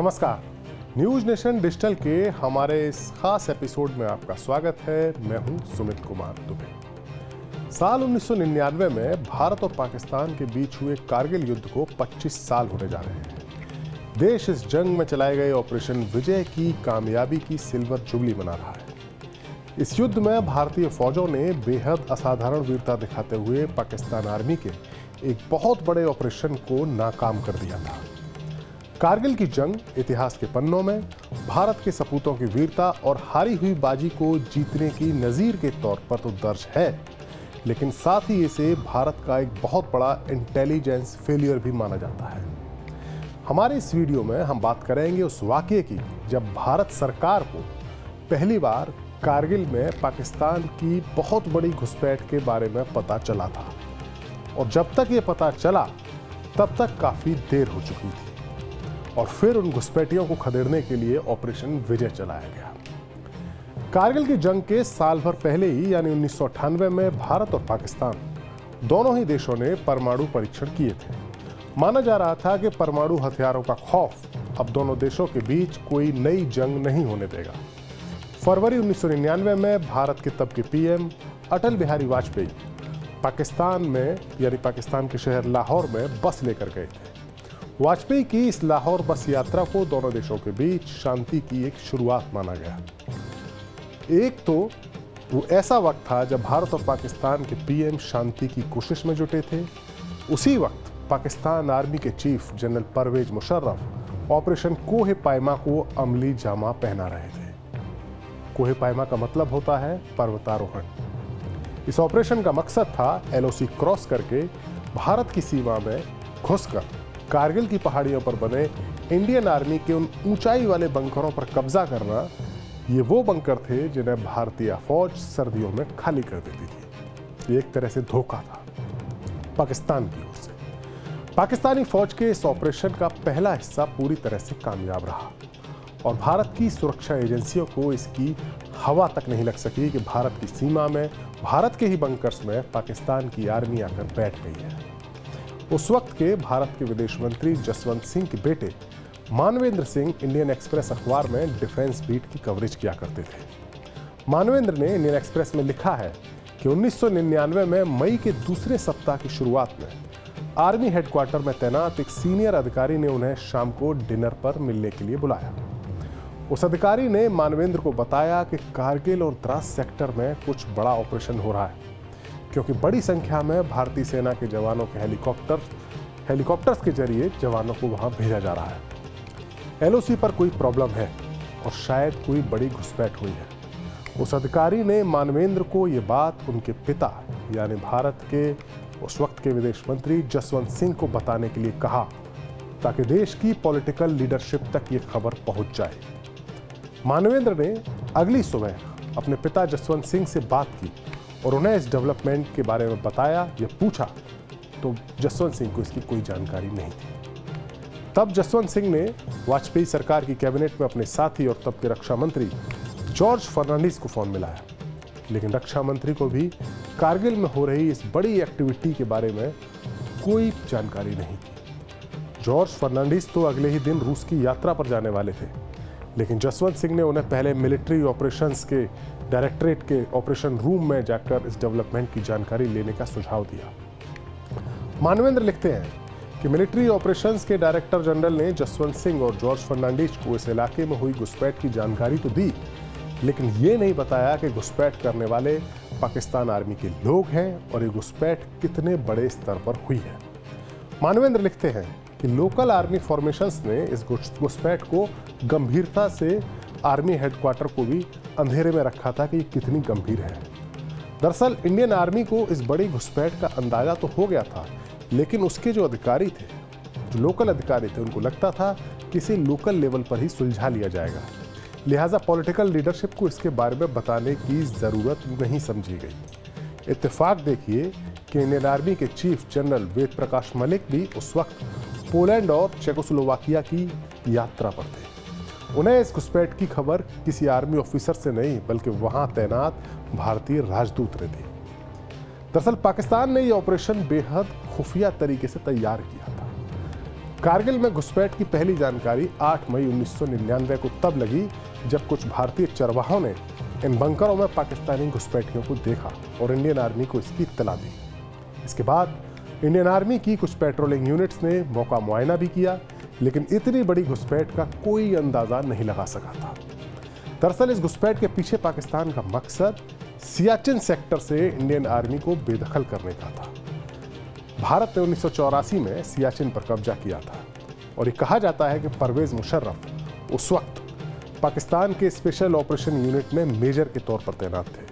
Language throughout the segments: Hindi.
नमस्कार। न्यूज नेशन डिजिटल के हमारे इस खास एपिसोड में आपका स्वागत है। मैं हूं सुमित कुमार दुबे। साल 1999 में भारत और पाकिस्तान के बीच हुए कारगिल युद्ध को 25 साल होने जा रहे हैं। देश इस जंग में चलाए गए ऑपरेशन विजय की कामयाबी की सिल्वर जुबली मना रहा है। इस युद्ध में भारतीय फौजों ने बेहद असाधारण वीरता दिखाते हुए पाकिस्तान आर्मी के एक बहुत बड़े ऑपरेशन को नाकाम कर दिया था। कारगिल की जंग इतिहास के पन्नों में भारत के सपूतों की वीरता और हारी हुई बाजी को जीतने की नजीर के तौर पर तो दर्ज है, लेकिन साथ ही इसे भारत का एक बहुत बड़ा इंटेलिजेंस फेलियर भी माना जाता है। हमारे इस वीडियो में हम बात करेंगे उस वाकये की जब भारत सरकार को पहली बार कारगिल में पाकिस्तान की बहुत बड़ी घुसपैठ के बारे में पता चला था, और जब तक ये पता चला तब तक काफी देर हो चुकी थी, और फिर उन घुसपैठियों को खदेड़ने के लिए ऑपरेशन विजय चलाया गया। कारगिल की जंग के साल भर पहले ही यानी 1998 में भारत और पाकिस्तान दोनों ही देशों ने परमाणु परीक्षण किए थे। माना जा रहा था कि परमाणु हथियारों का खौफ अब दोनों देशों के बीच कोई नई जंग नहीं होने देगा। फरवरी 1999 में भारत के तब के पीएम अटल बिहारी वाजपेयी पाकिस्तान में यानी पाकिस्तान के शहर लाहौर में बस लेकर गए थे। वाजपेयी की इस लाहौर बस यात्रा को दोनों देशों के बीच शांति की एक शुरुआत माना गया। एक तो वो ऐसा वक्त था जब भारत और पाकिस्तान के पीएम शांति की कोशिश में जुटे थे। उसी वक्त पाकिस्तान आर्मी के chief general Pervez Musharraf operation Kohe Paima को अमली जामा पहना रहे थे। कोहे पायमा का मतलब होता है पर्वतारोहण। इस ऑपरेशन का मकसद था एलओसी क्रॉस करके भारत की सीमा में घुसकर कारगिल की पहाड़ियों पर बने इंडियन आर्मी के उन ऊंचाई वाले बंकरों पर कब्जा करना। ये वो बंकर थे जिन्हें भारतीय फौज सर्दियों में खाली कर देती थी। ये एक तरह से धोखा था पाकिस्तान की ओर से। पाकिस्तानी फौज के इस ऑपरेशन का पहला हिस्सा पूरी तरह से कामयाब रहा, और भारत की सुरक्षा एजेंसियों को इसकी हवा तक नहीं लग सकी कि भारत की सीमा में भारत के ही बंकर्स में पाकिस्तान की आर्मी आकर बैठ गई है। उस वक्त के भारत के विदेश मंत्री जसवंत सिंह के बेटे मानवेंद्र सिंह इंडियन एक्सप्रेस अखबार में डिफेंस बीट की कवरेज किया करते थे। मानवेंद्र ने इंडियन एक्सप्रेस में लिखा है कि 1999 में मई के दूसरे सप्ताह की शुरुआत में आर्मी हेडक्वार्टर में तैनात एक सीनियर अधिकारी ने उन्हें शाम को डिनर पर मिलने के लिए बुलाया। उस अधिकारी ने मानवेंद्र को बताया कि कारगिल और द्रास सेक्टर में कुछ बड़ा ऑपरेशन हो रहा है, क्योंकि बड़ी संख्या में भारतीय सेना के जवानों के हेलीकॉप्टर्स के जरिए जवानों को वहां भेजा जा रहा है। एलओसी पर कोई प्रॉब्लम है और शायद कोई बड़ी घुसपैठ हुई है। उस अधिकारी ने मानवेंद्र को ये बात उनके पिता यानी भारत के उस वक्त के विदेश मंत्री जसवंत सिंह को बताने के लिए कहा, ताकि देश की पॉलिटिकल लीडरशिप तक ये खबर पहुंच जाए। मानवेंद्र ने अगली सुबह अपने पिता जसवंत सिंह से बात की और उन्हें इस डेवलपमेंट के बारे में बताया या पूछा, तो जसवंत सिंह को इसकी कोई जानकारी नहीं थी। तब जसवंत सिंह ने वाजपेयी सरकार की कैबिनेट में अपने साथी और तब के रक्षा मंत्री जॉर्ज फर्नांडिस को फोन मिलाया, लेकिन रक्षा मंत्री को भी कारगिल में हो रही इस बड़ी एक्टिविटी के बारे में कोई जानकारी नहीं थी। जॉर्ज फर्नांडिस तो अगले ही दिन रूस की यात्रा पर जाने वाले थे, लेकिन जसवंत सिंह ने उन्हें पहले मिलिट्री ऑपरेशंस के डायरेक्टरेट के ऑपरेशन रूम में जाकर इस डेवलपमेंट की जानकारी लेने का सुझाव दिया। मानवेंद्र लिखते हैं कि मिलिट्री ऑपरेशंस के डायरेक्टर जनरल ने जसवंत सिंह और जॉर्ज फर्नांडिस को इस इलाके में हुई घुसपैठ की जानकारी तो दी, लेकिन ये नहीं बताया कि घुसपैठ करने वाले पाकिस्तान आर्मी के लोग हैं और ये घुसपैठ कितने बड़े स्तर पर हुई है। मानवेंद्र लिखते हैं कि लोकल आर्मी फॉर्मेशंस ने इस घुसपैठ को गंभीरता से आर्मी हेडक्वार्टर को भी अंधेरे में रखा था कि ये कितनी गंभीर है। दरअसल इंडियन आर्मी को इस बड़ी घुसपैठ का अंदाजा तो हो गया था, लेकिन उसके जो अधिकारी थे, जो लोकल अधिकारी थे, उनको लगता था कि इसे लोकल लेवल पर ही सुलझा लिया जाएगा। लिहाजा पॉलिटिकल लीडरशिप को इसके बारे में बताने की जरूरत नहीं समझी गई। इत्तेफाक देखिए कि इंडियन आर्मी के चीफ जनरल वेद प्रकाश मलिक भी उस वक्त पोलैंड और चेकोस्लोवाकिया की यात्रा पर थे। उन्हें इस घुसपैठ की खबर किसी आर्मी ऑफिसर से नहीं, बल्कि वहां तैनात भारतीय राजदूत ने दी। दरअसल पाकिस्तान ने यह ऑपरेशन बेहद खुफिया तरीके से तैयार किया था। कारगिल में घुसपैठ की पहली जानकारी 8 मई 1999 को तब लगी जब कुछ भारतीय चरवाहों ने इन बंकरों में पाकिस्तानी घुसपैठियों को देखा और इंडियन आर्मी को इसकी इत्तला दी। इसके बाद इंडियन आर्मी की कुछ पेट्रोलिंग यूनिट्स ने मौका मुआयना भी किया, लेकिन इतनी बड़ी घुसपैठ का कोई अंदाजा नहीं लगा सका था। दरअसल इस घुसपैठ के पीछे पाकिस्तान का मकसद सियाचिन सेक्टर से इंडियन आर्मी को बेदखल करने का था। भारत ने 1984 में सियाचिन पर कब्जा किया था और ये कहा जाता है कि परवेज मुशर्रफ उस वक्त पाकिस्तान के स्पेशल ऑपरेशन यूनिट में मेजर के तौर पर तैनात थे।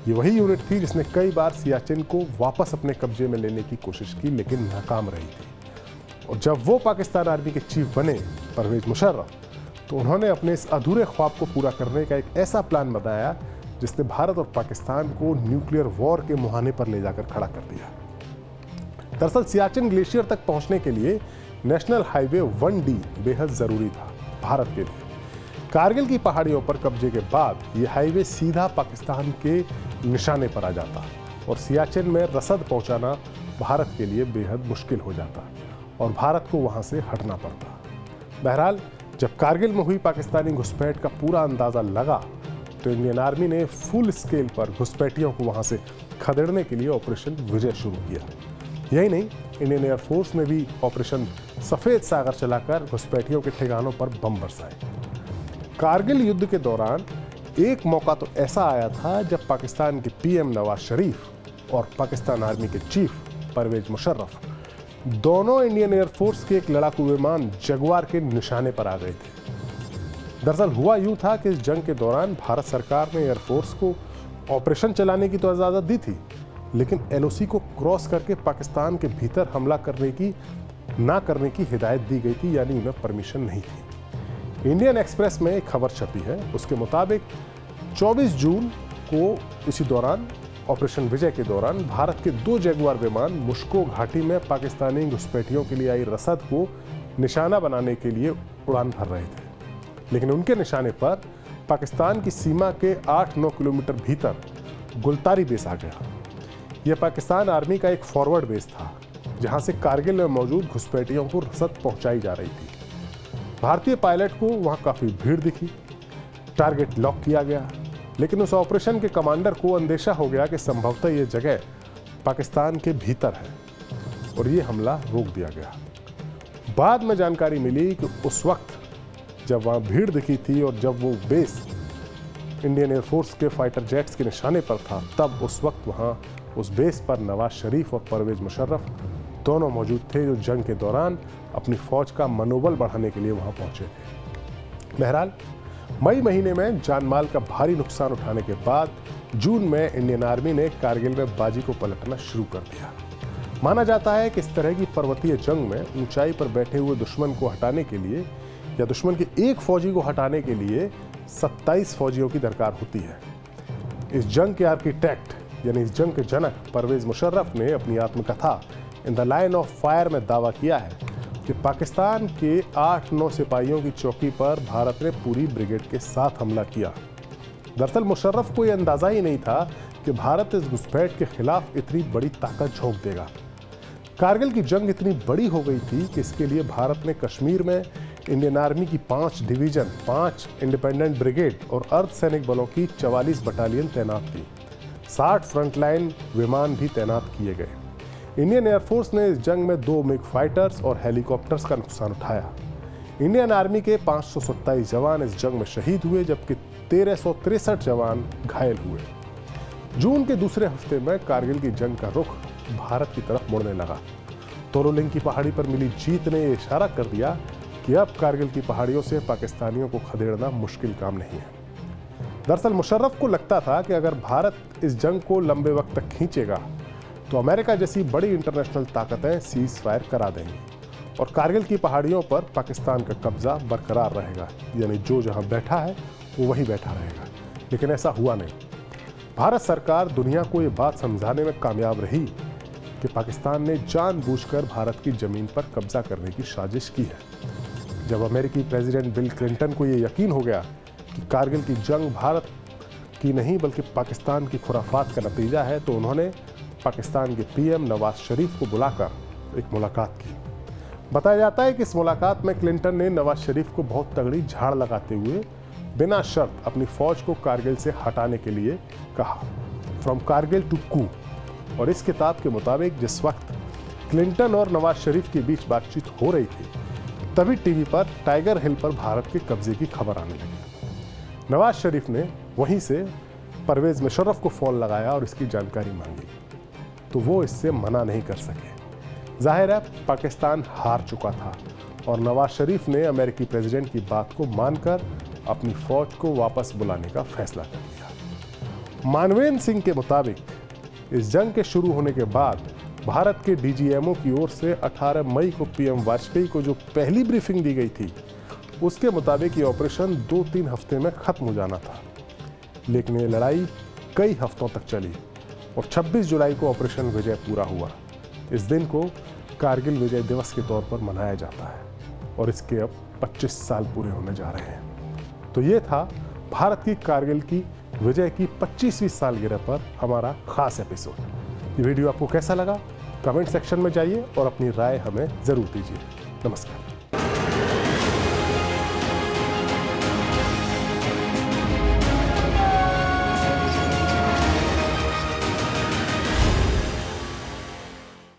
ये वही यूनिट थी जिसने कई बार सियाचिन को वापस अपने कब्जे में लेने की कोशिश की, लेकिन नाकाम रही थी। और जब वो पाकिस्तान आर्मी के चीफ बने परवेज मुशर्रफ, तो उन्होंने अपने इस अधूरे ख्वाब को पूरा करने का एक ऐसा प्लान बनाया जिसने भारत और पाकिस्तान को न्यूक्लियर वॉर के मुहाने पर ले जाकर खड़ा कर दिया। दरअसल सियाचिन ग्लेशियर तक पहुंचने के लिए नेशनल हाईवे 1D बेहद जरूरी था भारत के लिए। कारगिल की पहाड़ियों पर कब्जे के बाद यह हाईवे सीधा पाकिस्तान के निशाने पर आ जाता और सियाचिन में रसद पहुंचाना भारत के लिए बेहद मुश्किल हो जाता और भारत को वहां से हटना पड़ता। बहरहाल जब कारगिल में हुई पाकिस्तानी घुसपैठ का पूरा अंदाजा लगा तो इंडियन आर्मी ने फुल स्केल पर घुसपैठियों को वहां से खदेड़ने के लिए ऑपरेशन विजय शुरू किया। यही नहीं, इंडियन एयरफोर्स ने भी ऑपरेशन सफेद सागर चलाकर घुसपैठियों के ठिकानों पर बम बरसाए। कारगिल युद्ध के दौरान एक मौका तो ऐसा आया था जब पाकिस्तान के पीएम नवाज शरीफ और पाकिस्तान आर्मी के चीफ परवेज मुशर्रफ दोनों इंडियन एयरफोर्स के एक लड़ाकू विमान जगुआर के निशाने पर आ गए थे। दरअसल हुआ यूं था कि इस जंग के दौरान भारत सरकार ने एयरफोर्स को ऑपरेशन चलाने की तो इजाज़त दी थी, लेकिन एलओसी को क्रॉस करके पाकिस्तान के भीतर हमला ना करने की हिदायत दी गई थी, यानी उन्हें परमिशन नहीं थी। इंडियन एक्सप्रेस में एक खबर छपी है, उसके मुताबिक 24 जून को इसी दौरान ऑपरेशन विजय के दौरान भारत के 2 जगुआर विमान मुश्को घाटी में पाकिस्तानी घुसपैठियों के लिए आई रसद को निशाना बनाने के लिए उड़ान भर रहे थे, लेकिन उनके निशाने पर पाकिस्तान की सीमा के 8-9 किलोमीटर भीतर गुलतारी बेस आ गया। यह पाकिस्तान आर्मी का एक फॉरवर्ड बेस था जहां से कारगिल में मौजूद घुसपैठियों को रसद पहुंचाई जा रही थी। भारतीय पायलट को वहां काफी भीड़ दिखी, टारगेट लॉक किया गया, लेकिन उस ऑपरेशन के कमांडर को अंदेशा हो गया कि संभवतः यह जगह पाकिस्तान के भीतर है और यह हमला रोक दिया गया। बाद में जानकारी मिली कि उस वक्त जब वहां भीड़ दिखी थी और जब वो बेस इंडियन एयरफोर्स के फाइटर जेट्स के निशाने पर था, तब उस वक्त वहां उस बेस पर नवाज शरीफ और परवेज मुशर्रफ दोनों मौजूद थे, जो जंग के दौरान अपनी फौज का मनोबल बढ़ाने के लिए वहां पहुंचे थे। बहरहाल मई महीने में जानमाल का भारी नुकसान उठाने के बाद जून में इंडियन आर्मी ने कारगिल में बाजी को पलटना शुरू कर दिया। माना जाता है कि इस तरह की पर्वतीय जंग में ऊंचाई पर बैठे हुए दुश्मन को हटाने के लिए या दुश्मन के एक फौजी को हटाने के लिए 27 फौजियों की दरकार होती है। इस जंग के आर्किटेक्ट यानी इस जंग के जनक परवेज मुशर्रफ ने अपनी आत्मकथा in the line of fire में दावा किया है कि पाकिस्तान के 8-9 सिपाहियों की चौकी पर भारत ने पूरी ब्रिगेड के साथ हमला किया। दरअसल मुशर्रफ को यह अंदाजा ही नहीं था कि भारत इस घुसपैठ के खिलाफ इतनी बड़ी ताकत झोंक देगा। कारगिल की जंग इतनी बड़ी हो गई थी कि इसके लिए भारत ने कश्मीर में इंडियन आर्मी की 5 डिवीजन, 5 इंडिपेंडेंट ब्रिगेड और अर्धसैनिक बलों की 44 बटालियन तैनात की। 60 फ्रंटलाइन विमान भी तैनात किए गए। इंडियन एयरफोर्स ने इस जंग में 2 मिग फाइटर्स और हेलीकॉप्टर्स का नुकसान उठाया। इंडियन आर्मी के 527 जवान इस जंग में शहीद हुए, जबकि 1363 जवान घायल हुए। जून के दूसरे हफ्ते में कारगिल की जंग का रुख भारत की तरफ मुड़ने लगा। तोरोलिंग की पहाड़ी पर मिली जीत ने इशारा कर दिया कि अब कारगिल की पहाड़ियों से पाकिस्तानियों को खदेड़ना मुश्किल काम नहीं है। दरअसल मुशर्रफ को लगता था कि अगर भारत इस जंग को लंबे वक्त तक खींचेगा तो अमेरिका जैसी बड़ी इंटरनेशनल ताकतें सीज फायर करा देंगी और कारगिल की पहाड़ियों पर पाकिस्तान का कब्जा बरकरार रहेगा, यानी जो जहां बैठा है वो वहीं बैठा रहेगा। लेकिन ऐसा हुआ नहीं। भारत सरकार दुनिया को ये बात समझाने में कामयाब रही कि पाकिस्तान ने जानबूझकर भारत की जमीन पर कब्जा करने की साजिश की है। जब अमेरिकी प्रेसिडेंट बिल क्लिंटन को ये यकीन हो गया कि कारगिल की जंग भारत की नहीं बल्कि पाकिस्तान की खुराफात का नतीजा है, तो उन्होंने पाकिस्तान के पीएम नवाज शरीफ को बुलाकर एक मुलाकात की। बताया जाता है कि इस मुलाकात में क्लिंटन ने नवाज शरीफ को बहुत तगड़ी झाड़ लगाते हुए बिना शर्त अपनी फौज को कारगिल से हटाने के लिए कहा, फ्रॉम कारगिल टू कू। और इस किताब के मुताबिक जिस वक्त क्लिंटन और नवाज शरीफ के बीच बातचीत हो रही थी, तभी टीवी पर टाइगर हिल पर भारत के कब्जे की खबर आने लगी। नवाज शरीफ ने वहीं से परवेज मुशर्रफ को फोन लगाया और इसकी जानकारी मांगी, तो वो इससे मना नहीं कर सके। जाहिर है पाकिस्तान हार चुका था और नवाज शरीफ ने अमेरिकी प्रेसिडेंट की बात को मानकर अपनी फौज को वापस बुलाने का फैसला कर लिया। मानवेंद्र सिंह के मुताबिक इस जंग के शुरू होने के बाद भारत के डीजीएमओ की ओर से 18 मई को पीएम वाजपेयी को जो पहली ब्रीफिंग दी गई थी, उसके मुताबिक ये ऑपरेशन 2-3 हफ्ते में खत्म हो जाना था। लेकिन ये लड़ाई कई हफ्तों तक चली और 26 जुलाई को ऑपरेशन विजय पूरा हुआ। इस दिन को कारगिल विजय दिवस के तौर पर मनाया जाता है और इसके अब 25 साल पूरे होने जा रहे हैं। तो ये था भारत की कारगिल की विजय की 25वीं सालगिरह पर हमारा खास एपिसोड। ये वीडियो आपको कैसा लगा? कमेंट सेक्शन में जाइए और अपनी राय हमें जरूर दीजिए। नमस्कार।